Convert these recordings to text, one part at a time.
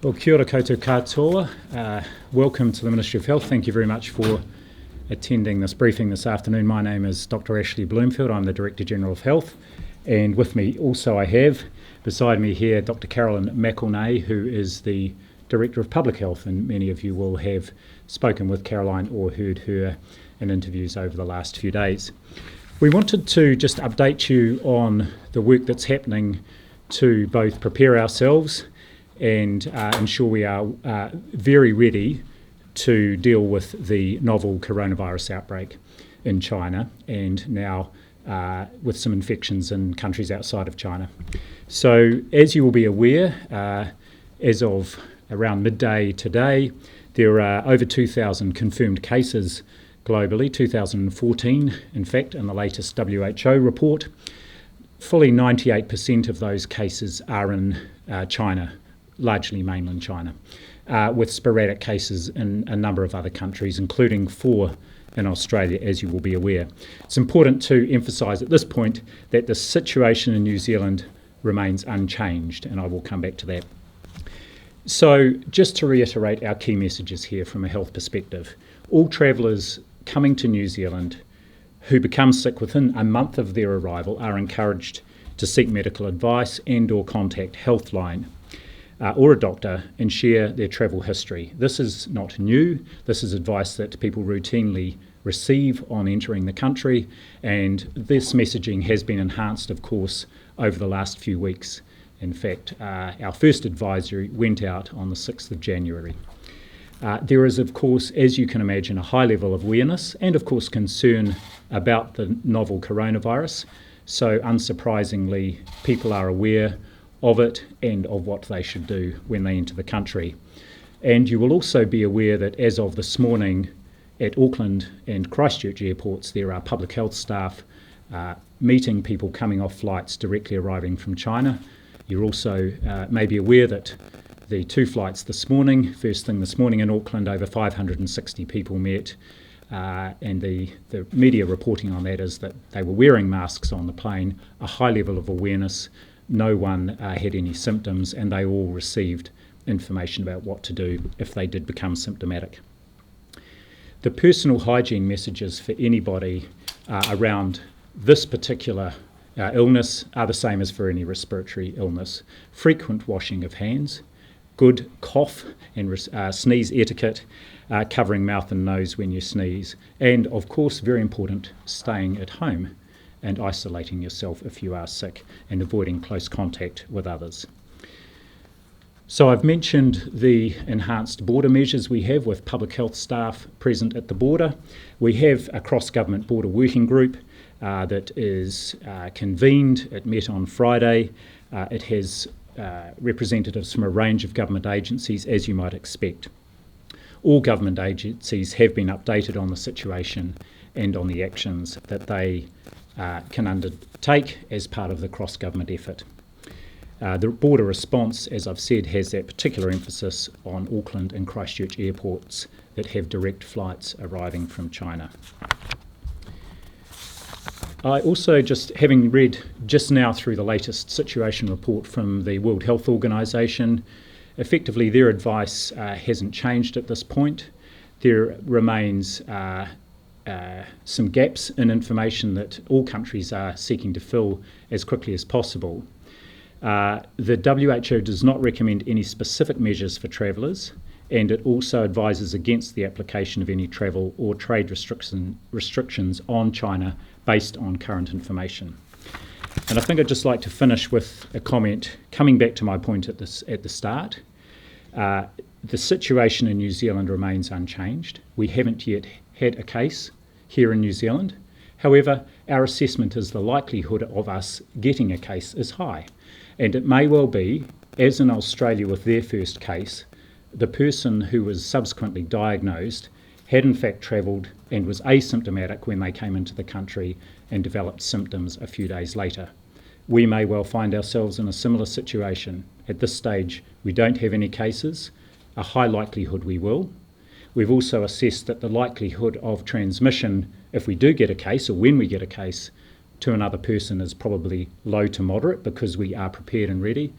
Well, kia ora koutou katoa. Welcome to the Ministry of Health. Thank you very much for attending this briefing this afternoon. My name is Dr. Ashley Bloomfield. I'm the Director General of Health. And with me also I have, beside me here, Dr. Carolyn McElnay, who is the Director of Public Health. And many of you will have spoken with Caroline or heard her in interviews over the last few days. We wanted to just update you on the work that's happening to both prepare ourselves and ensure we are very ready to deal with the novel coronavirus outbreak in China and now with some infections in countries outside of China. So as you will be aware, as of around midday today, there are over 2,000 confirmed cases globally, 2014 in fact in the latest WHO report. Fully 98% of those cases are in China, largely mainland China, with sporadic cases in a number of other countries, including 4 in Australia, as you will be aware. It's important to emphasise at this point that the situation in New Zealand remains unchanged, and I will come back to that. So just to reiterate our key messages here from a health perspective, all travellers coming to New Zealand who become sick within a month of their arrival are encouraged to seek medical advice and or contact Healthline or a doctor and share their travel history. This is not new. This is advice that people routinely receive on entering the country, and this messaging has been enhanced, of course, over the last few weeks. In fact, our first advisory went out on the 6th of January. There is, of course, as you can imagine, a high level of awareness and, of course, concern about the novel coronavirus. So, unsurprisingly, people are aware of it and of what they should do when they enter the country. And you will also be aware that as of this morning at Auckland and Christchurch airports, there are public health staff meeting people coming off flights directly arriving from China. You're also may be aware that the 2 flights this morning, first thing this morning in Auckland, over 560 people met, and the media reporting on that is that they were wearing masks on the plane, a high level of awareness. No one had any symptoms, and they all received information about what to do if they did become symptomatic. The personal hygiene messages for anybody around this particular illness are the same as for any respiratory illness. Frequent washing of hands, good cough and sneeze etiquette, covering mouth and nose when you sneeze, and of course, very important, staying at home and isolating yourself if you are sick and avoiding close contact with others. So I've mentioned the enhanced border measures we have with public health staff present at the border. We have a cross-government border working group that is convened. It met on Friday. It has representatives from a range of government agencies, as you might expect. All government agencies have been updated on the situation and on the actions that they can undertake as part of the cross-government effort. The border response, as I've said, has that particular emphasis on Auckland and Christchurch airports that have direct flights arriving from China. I also, just having read just now through the latest situation report from the World Health Organization, effectively their advice hasn't changed at this point. There remains some gaps in information that all countries are seeking to fill as quickly as possible. The WHO does not recommend any specific measures for travellers, and it also advises against the application of any travel or trade restrictions on China based on current information. And I think I'd just like to finish with a comment, coming back to my point at the start. The situation in New Zealand remains unchanged. We haven't yet had a case here in New Zealand. However, our assessment is the likelihood of us getting a case is high. And it may well be, as in Australia with their first case, the person who was subsequently diagnosed had in fact travelled and was asymptomatic when they came into the country and developed symptoms a few days later. We may well find ourselves in a similar situation. At this stage, we don't have any cases. A high likelihood we will. We've also assessed that the likelihood of transmission, if we do get a case or when we get a case, to another person is probably low to moderate because we are prepared and ready.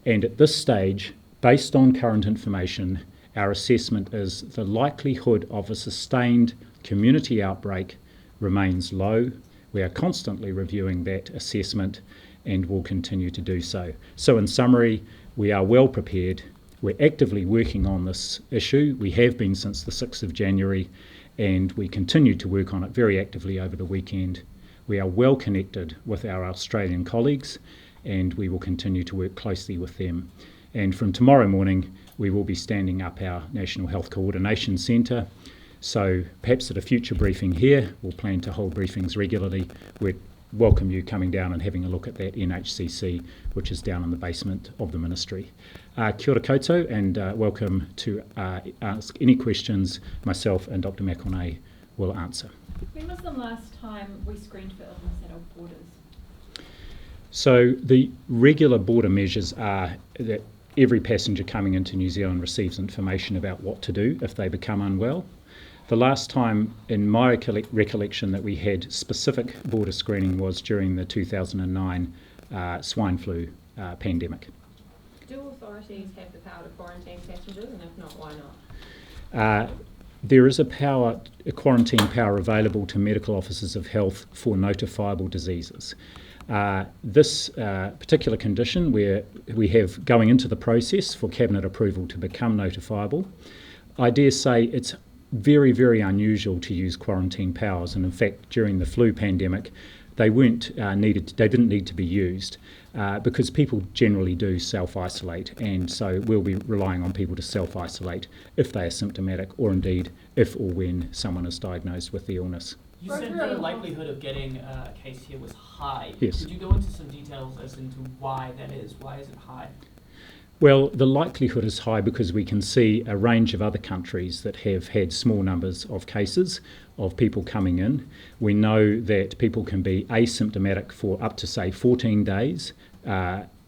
And at this stage, Based on current information, our assessment is the likelihood of a sustained community outbreak remains low. We are constantly reviewing that assessment and will continue to do so. So in summary, we are well prepared. We're actively working on this issue. We have been since the 6th of January, and we continue to work on it very actively over the weekend. We are well connected with our Australian colleagues, and we will continue to work closely with them. And from tomorrow morning, we will be standing up our National Health Coordination Centre. So perhaps at a future briefing here, we'll plan to hold briefings regularly. We'd welcome you coming down and having a look at that NHCC, which is down in the basement of the ministry. Kia ora koutou, and welcome to ask any questions. Myself and Dr. McElnay will answer. When was the last time we screened for illness at our borders? So the regular border measures are that every passenger coming into New Zealand receives information about what to do if they become unwell. The last time in my recollection that we had specific border screening was during the 2009 swine flu pandemic. Do authorities have the power to quarantine passengers, and if not, why not? There is a quarantine power available to medical officers of health for notifiable diseases. This particular condition, where we have going into the process for Cabinet approval to become notifiable, I dare say it's very, very unusual to use quarantine powers, and in fact during the flu pandemic they didn't need to be used because people generally do self-isolate, and so we'll be relying on people to self-isolate if they are symptomatic, or indeed if or when someone is diagnosed with the illness. You said the likelihood of getting a case here was high. Yes. Could you go into some details as into why that is? Why is it high? Well, the likelihood is high because we can see a range of other countries that have had small numbers of cases of people coming in. We know that people can be asymptomatic for up to, say, 14 days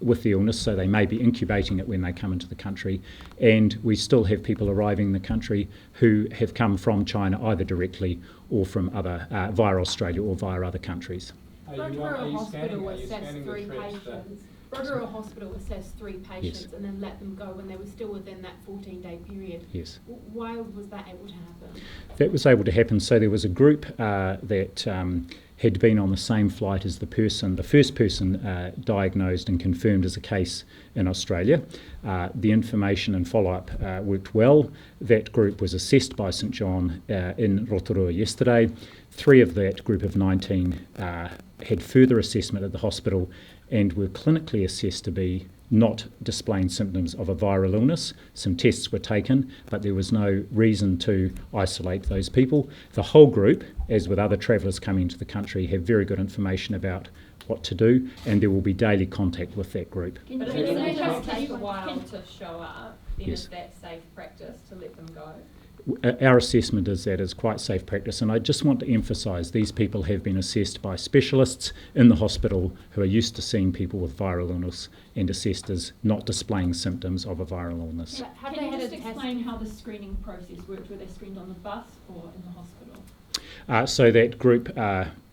with the illness, so they may be incubating it when they come into the country. And we still have people arriving in the country who have come from China either directly or from other via Australia or via other countries. Rotorua Hospital assessed 3 patients. Rotorua Hospital assessed 3 patients, Yes. and then let them go when they were still within that 14-day period. Yes. Why was that able to happen? That was able to happen. So there was a group that had been on the same flight as the first person diagnosed and confirmed as a case in Australia. The information and follow-up worked well. That group was assessed by St John in Rotorua yesterday. 3 of that group of 19 had further assessment at the hospital and were clinically assessed to be not displaying symptoms of a viral illness. Some tests were taken, but there was no reason to isolate those people. The whole group, as with other travellers coming into the country, have very good information about what to do, and there will be daily contact with that group. But if Can it you does just take a can- while to show up, then Yes. is that safe practice to let them go? Our assessment is that it's quite safe practice, and I just want to emphasise these people have been assessed by specialists in the hospital who are used to seeing people with viral illness and assessed as not displaying symptoms of a viral illness. Have Can they you had just a test? explain how the screening process worked? Were they screened on the bus or in the hospital? So that group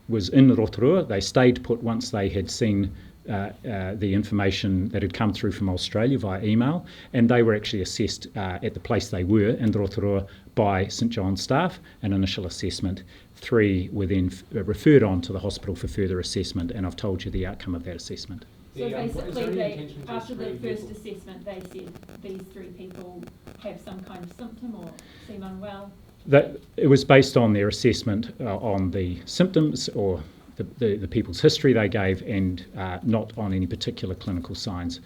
was in Rotorua. They stayed put once they had seen the information that had come through from Australia via email, and they were actually assessed at the place they were in Rotorua by St John's staff, an initial assessment. 3 were then referred on to the hospital for further assessment, and I've told you the outcome of that assessment. So Is there basically, any they, intention to after the screen first people? assessment, they said these 3 people have some kind of symptom or seem unwell. That it was based on their assessment on the symptoms or the people's history they gave, and not on any particular clinical signs.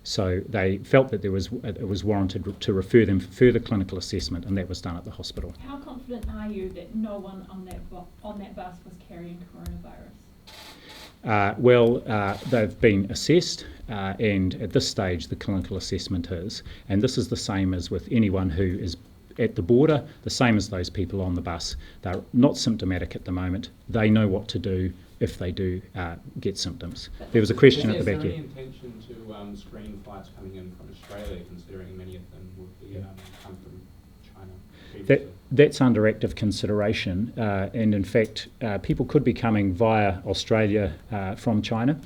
So they felt that it was warranted to refer them for further clinical assessment, and that was done at the hospital. How confident are you that no one on that bus was carrying coronavirus? They've been assessed, and at this stage the clinical assessment is, and this is the same as with anyone who is at the border, the same as those people on the bus. They're not symptomatic at the moment. They know what to do if they do get symptoms. There was a question at the back Is there here. any intention to screen flights coming in from Australia, considering many of them would be come from China previously? That's under active consideration, and in fact people could be coming via Australia from China.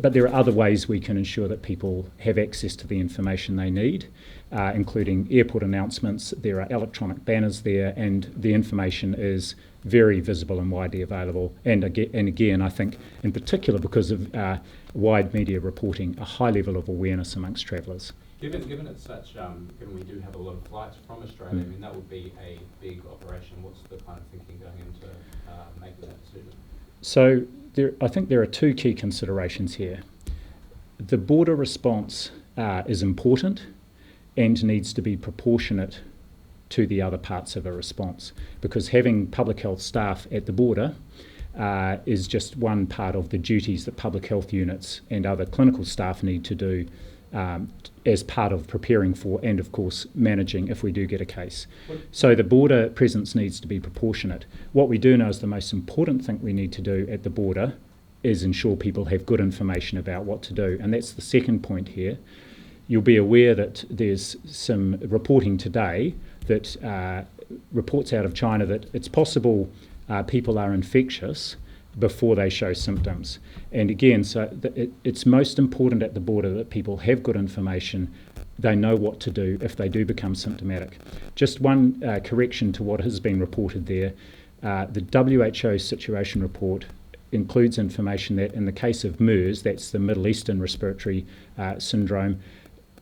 But there are other ways we can ensure that people have access to the information they need, including airport announcements. There are electronic banners there, and the information is very visible and widely available. And again, I think in particular because of wide media reporting, a high level of awareness amongst travellers. Given it's such, given we do have a lot of flights from Australia, I mean, that would be a big operation. What's the kind of thinking going into making that decision? So I think there are two key considerations here. The border response is important and needs to be proportionate to the other parts of a response, because having public health staff at the border is just one part of the duties that public health units and other clinical staff need to do as part of preparing for and, of course, managing if we do get a case. So the border presence needs to be proportionate. What we do know is the most important thing we need to do at the border is ensure people have good information about what to do, and that's the second point here. You'll be aware that there's some reporting today that reports out of China that it's possible people are infectious before they show symptoms. And again, so it's most important at the border that people have good information, they know what to do if they do become symptomatic. Just one correction to what has been reported there. The WHO situation report includes information that in the case of MERS, that's the Middle Eastern Respiratory Syndrome,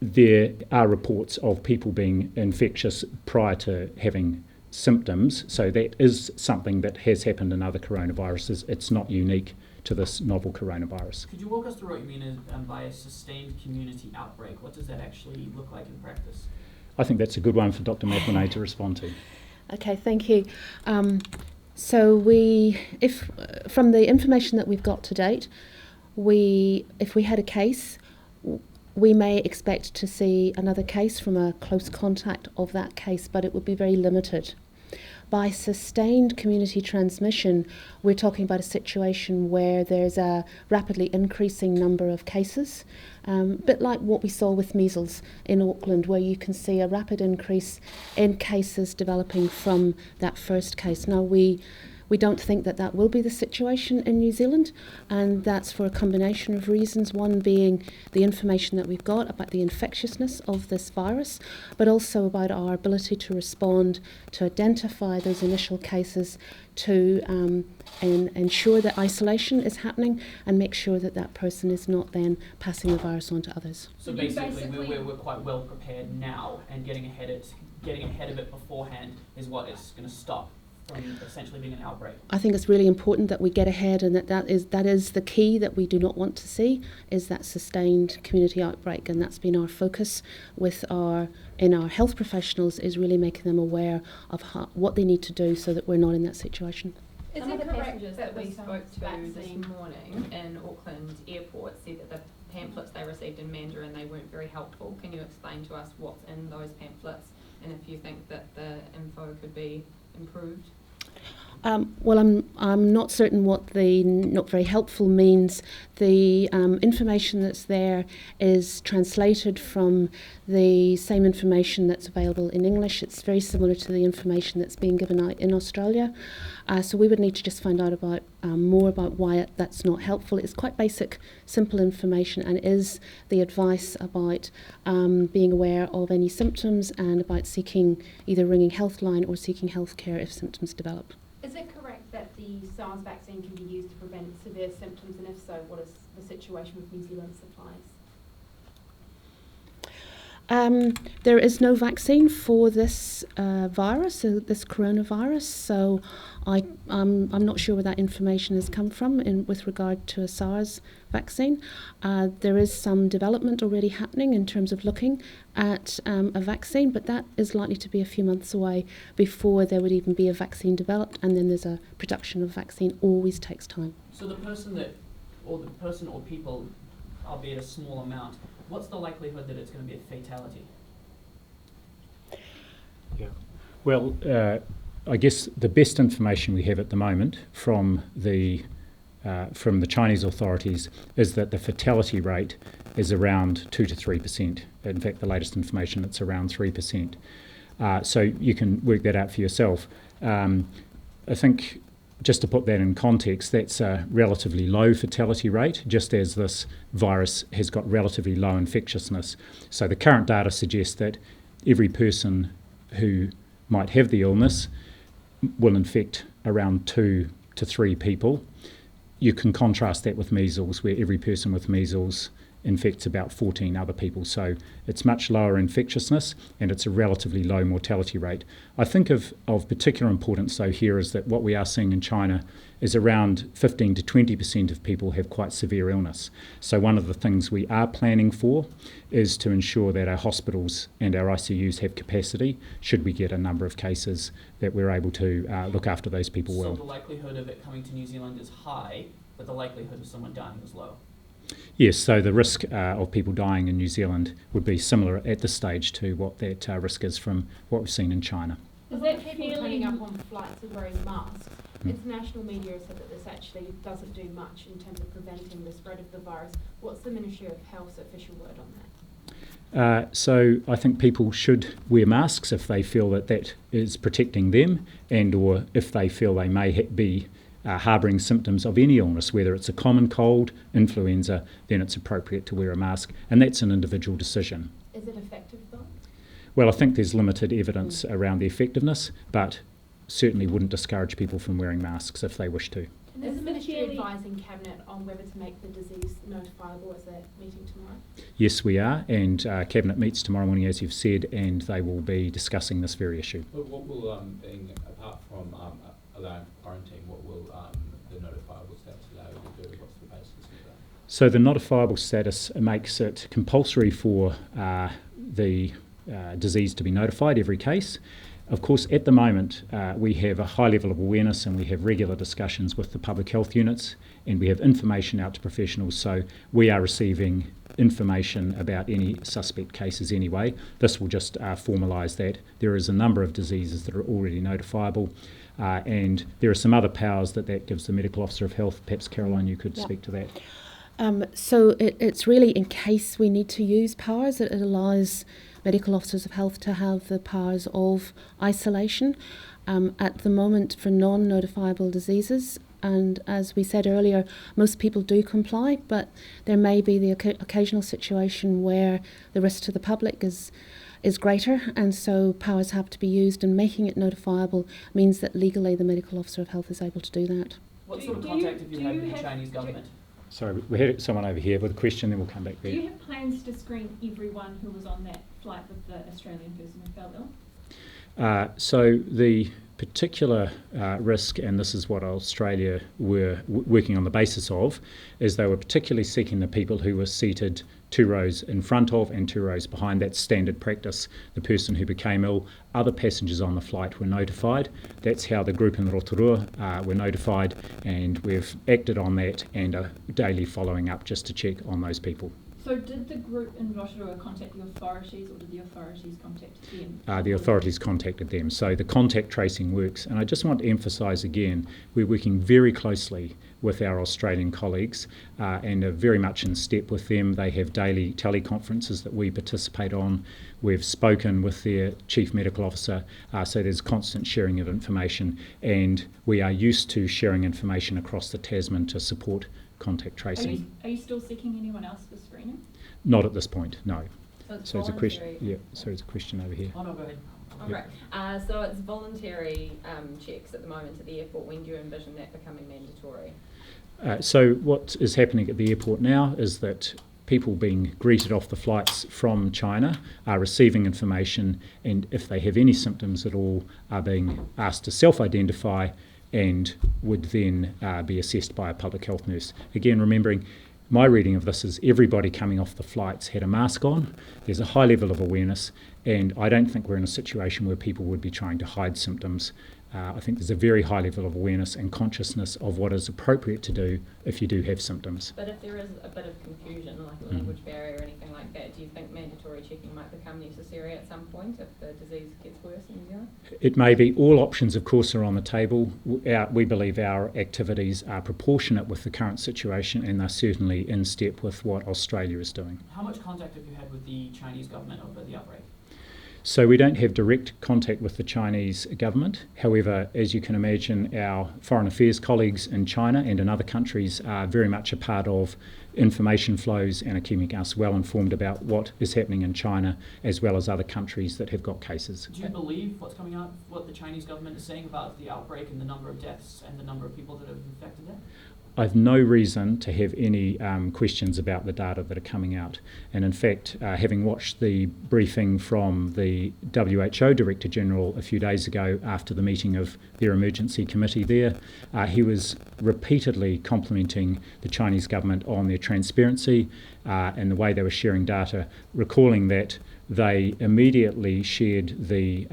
there are reports of people being infectious prior to having symptoms, so that is something that has happened in other coronaviruses. It's not unique to this novel coronavirus. Could you walk us through what you mean by a sustained community outbreak? What does that actually look like in practice? I think that's a good one for Dr. McElnay to respond to. Okay, thank you. So from the information that we've got to date, if we had a case, we may expect to see another case from a close contact of that case, but it would be very limited. By sustained community transmission, we're talking about a situation where there's a rapidly increasing number of cases, a bit like what we saw with measles in Auckland, where you can see a rapid increase in cases developing from that first case. Now, we don't think that will be the situation in New Zealand, and that's for a combination of reasons. One being the information that we've got about the infectiousness of this virus, but also about our ability to respond, to identify those initial cases, to ensure that isolation is happening and make sure that person is not then passing the virus on to others. So basically we're quite well prepared now, and getting ahead of it beforehand is what is going to stop from essentially being an outbreak. I think it's really important that we get ahead, and that is the key that we do not want to see, is that sustained community outbreak, and that's been our focus in our health professionals, is really making them aware of what they need to do so that we're not in that situation. Some of the passengers that we spoke to this morning in Auckland Airport said that the pamphlets they received in Mandarin, they weren't very helpful. Can you explain to us what's in those pamphlets, and if you think that the info could be improved? Well, I'm not certain what the not very helpful means. The information that's there is translated from the same information that's available in English. It's very similar to the information that's being given out in Australia. So we would need to just find out about more about why that's not helpful. It's quite basic, simple information, and is the advice about being aware of any symptoms and about either ringing Healthline or seeking healthcare if symptoms develop. Is it correct that the SARS vaccine can be used to prevent severe symptoms, and if so, what is the situation with New Zealand supplies? There is no vaccine for this virus, this coronavirus, so I'm not sure where that information has come from with regard to a SARS vaccine. There is some development already happening in terms of looking at a vaccine, but that is likely to be a few months away before there would even be a vaccine developed, and then there's a production of vaccine always takes time. So the person or people, albeit a small amount, what's the likelihood that it's going to be a fatality? Yeah. Well, I guess the best information we have at the moment from the Chinese authorities is that the fatality rate is around 2 to 3%. In fact, the latest information, it's around 3%. So you can work that out for yourself. I think just to put that in context, that's a relatively low fatality rate, just as this virus has got relatively low infectiousness. So the current data suggests that every person who might have the illness will infect around 2 to 3 people. You can contrast that with measles, where every person with measles infects about 14 other people. So it's much lower infectiousness and it's a relatively low mortality rate. I think of particular importance though here is that what we are seeing in China is around 15 to 20% of people have quite severe illness. So one of the things we are planning for is to ensure that our hospitals and our ICUs have capacity should we get a number of cases, that we're able to look after those people well. So the likelihood of it coming to New Zealand is high, but the likelihood of someone dying is low. Yes, so the risk of people dying in New Zealand would be similar at this stage to what that risk is from what we've seen in China. Is that people turning up on flights and wearing masks? International media has said that this actually doesn't do much in terms of preventing the spread of the virus. What's the Ministry of Health's official word on that? So I think people should wear masks if they feel that that is protecting them, and or if they feel they may be harbouring symptoms of any illness, whether it's a common cold, influenza, then it's appropriate to wear a mask, and that's an individual decision. Is it effective though? Well, I think there's limited evidence around the effectiveness, but certainly wouldn't discourage people from wearing masks if they wish to. And is the Ministry advising Cabinet on whether to make the disease notifiable as they're meeting tomorrow? Yes, we are, and Cabinet meets tomorrow morning, as you've said, and they will be discussing this very issue. But what will, apart from allowing quarantine, what will the notifiable status allow you to do? What's the basis of that? So the notifiable status makes it compulsory for the disease to be notified, every case. Of course, at the moment, we have a high level of awareness and we have regular discussions with the public health units, and we have information out to professionals, so we are receiving information about any suspect cases anyway. This will just formalise that. There is a number of diseases that are already notifiable, and there are some other powers that gives the Medical Officer of Health. Perhaps, Caroline, you could speak to that. So it's really in case we need to use powers, it allows Medical Officers of Health to have the powers of isolation at the moment for non-notifiable diseases. And as we said earlier, most people do comply, but there may be the occasional situation where the risk to the public is greater, and so powers have to be used, and making it notifiable means that legally the Medical Officer of Health is able to do that. What sort of contact have you had with the Chinese government? Sorry, we had someone over here with a question, then we'll come back there. Do you have plans to screen everyone who was on that flight with the Australian person who fell ill? So the particular risk, and this is what Australia were working on the basis of, is they were particularly seeking the people who were seated 2 rows in front of and 2 rows behind. That's standard practice. The person who became ill, other passengers on the flight were notified. That's how the group in Rotorua were notified, and we've acted on that and are daily following up just to check on those people. So did the group in Rotorua contact the authorities, or did the authorities contact them? The authorities contacted them. So the contact tracing works. And I just want to emphasise again, we're working very closely with our Australian colleagues and are very much in step with them. They have daily teleconferences that we participate on. We've spoken with their Chief Medical Officer, so there's constant sharing of information, and we are used to sharing information across the Tasman to support contact tracing. Are you still seeking anyone else for screening? Not at this point, no. So it's a question. Yeah, so it's a question over here. Oh no, go ahead. Oh, great. So it's voluntary checks at the moment at the airport. When do you envision that becoming mandatory? So what is happening at the airport now is that people being greeted off the flights from China are receiving information, and if they have any symptoms at all, are being asked to self-identify and would then be assessed by a public health nurse. Again, remembering, my reading of this is everybody coming off the flights had a mask on. There's a high level of awareness, and I don't think we're in a situation where people would be trying to hide symptoms. I think there's a very high level of awareness and consciousness of what is appropriate to do if you do have symptoms. But if there is a bit of confusion, like a language barrier or anything like that, do you think mandatory checking might become necessary at some point if the disease gets worse in New Zealand? It may be. All options, of course, are on the table. We believe our activities are proportionate with the current situation, and they're certainly in step with what Australia is doing. How much contact have you had with the Chinese government over the outbreak? So we don't have direct contact with the Chinese government. However, as you can imagine, our foreign affairs colleagues in China and in other countries are very much a part of information flows and are keeping us well informed about what is happening in China as well as other countries that have got cases. Do you believe what's coming out, what the Chinese government is saying about the outbreak and the number of deaths and the number of people that have infected there? I've no reason to have any questions about the data that are coming out. And in fact, having watched the briefing from the WHO Director General a few days ago after the meeting of their emergency committee there, he was repeatedly complimenting the Chinese government on their transparency and the way they were sharing data, recalling that they immediately shared the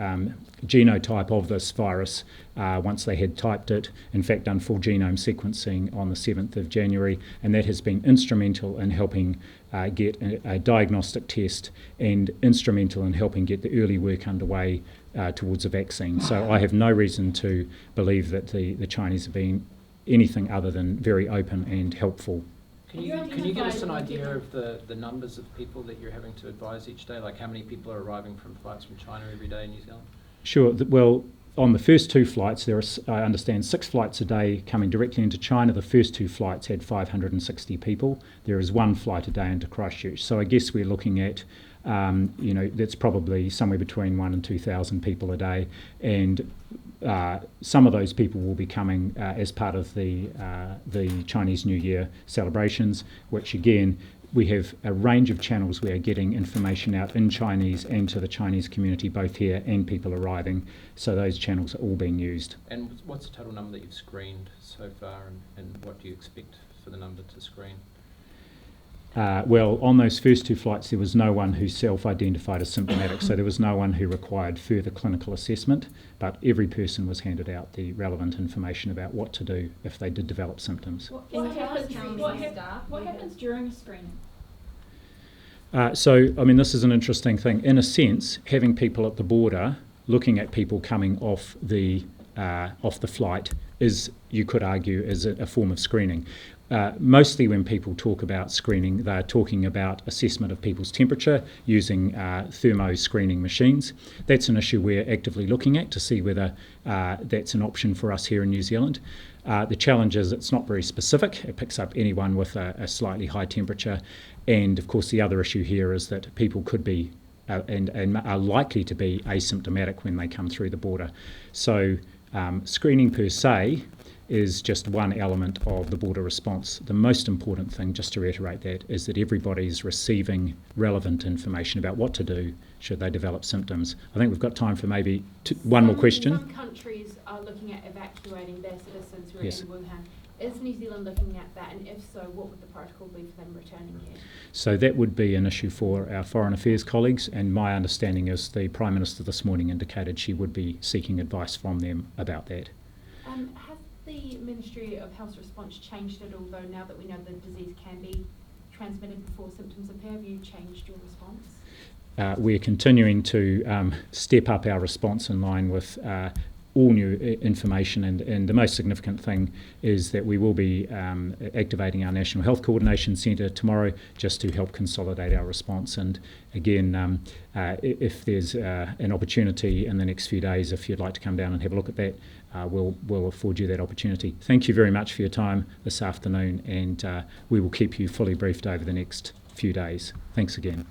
genotype of this virus once they had typed it, in fact done full genome sequencing on the 7th of January, and that has been instrumental in helping get a diagnostic test and instrumental in helping get the early work underway towards a vaccine. So I have no reason to believe that the Chinese have been anything other than very open and helpful. Can you give us an idea of the numbers of people that you're having to advise each day? Like how many people are arriving from flights from China every day in New Zealand? Sure. Well, on the first 2 flights, there are, I understand, 6 flights a day coming directly into China. The first 2 flights had 560 people. There is 1 flight a day into Christchurch. So I guess we're looking at, that's probably somewhere between 1,000 and 2,000 people a day. And some of those people will be coming as part of the Chinese New Year celebrations, which again, we have a range of channels we are getting information out in Chinese and to the Chinese community, both here and people arriving. So those channels are all being used. And what's the total number that you've screened so far, and what do you expect for the number to screen? Well, on those first 2 flights, there was no one who self-identified as symptomatic, so there was no one who required further clinical assessment, but every person was handed out the relevant information about what to do if they did develop symptoms. What happens during a screening? This is an interesting thing. In a sense, having people at the border looking at people coming off the flight is, you could argue, is a form of screening. Mostly when people talk about screening, they're talking about assessment of people's temperature using thermo screening machines. That's an issue we're actively looking at to see whether that's an option for us here in New Zealand. The challenge is it's not very specific. It picks up anyone with a slightly high temperature. And of course the other issue here is that people could be and are likely to be asymptomatic when they come through the border. So screening per se is just one element of the border response. The most important thing, just to reiterate that, is that everybody's receiving relevant information about what to do should they develop symptoms. I think we've got time for maybe one more question. Some countries are looking at evacuating their citizens who are Yes. in Wuhan. Is New Zealand looking at that, and if so, what would the protocol be for them returning here? So that would be an issue for our Foreign Affairs colleagues, and my understanding is the Prime Minister this morning indicated she would be seeking advice from them about that. Has the Ministry of Health's response changed at all, though, now that we know the disease can be transmitted before symptoms appear? Have you changed your response? We're continuing to step up our response in line with all new information, and the most significant thing is that we will be activating our National Health Coordination Centre tomorrow just to help consolidate our response. And again, if there's an opportunity in the next few days, if you'd like to come down and have a look at that, we'll afford you that opportunity. Thank you very much for your time this afternoon, and we will keep you fully briefed over the next few days. Thanks again.